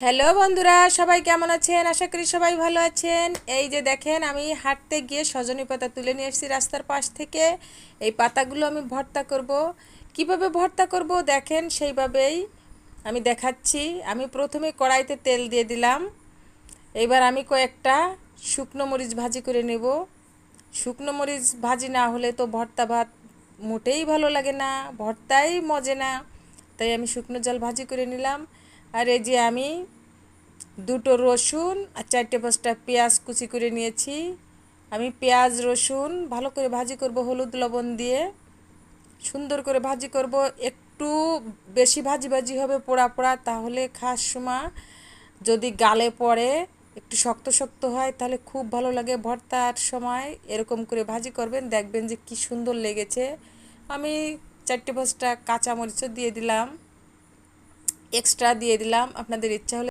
Hello বন্ধুরা, সবাই কেমন আছেন? আশা করি সবাই ভালো আছেন। এই যে দেখেন, আমি হাঁটতে গিয়ে সজনে পাতা তুলে নিয়ে এসেছি রাস্তার পাশ থেকে। এই পাতাগুলো আমি ভর্তা করব। কিভাবে ভর্তা করব দেখেন, সেইভাবেই আমি দেখাচ্ছি। আমি প্রথমে কড়াইতে তেল দিয়ে দিলাম। এবার আমি কয়েকটা শুকনো মরিচ ভাজি করে নেব। শুকনো মরিচ ভাজি না হলে তো ভর্তা ভাত মোটেই ভালো লাগে না, ভর্তাই মজে না। তাই আমি শুকনো জল ভাজি করে নিলাম। আর এই যে আমি দুটো রসুন আর 4-5টা পেঁয়াজ কুচি করে নিয়েছি। আমি পেঁয়াজ রসুন ভালো করে ভাজি করব হলুদ লবণ দিয়ে, সুন্দর করে ভাজি করব। একটু বেশি ভাজি ভাজি হবে, পোড়া পোড়া, তাহলে খাওয়ার সময় যদি গালে পড়ে একটু শক্ত শক্ত হয় তাহলে খুব ভালো লাগে। ভর্তার সময় এরকম করে ভাজি করবেন, দেখবেন যে কি সুন্দর লেগেছে। আমি 4-5টা কাঁচামরিচও দিয়ে দিলাম, এক্সট্রা দিয়ে দিলাম, আপনাদের ইচ্ছা হলে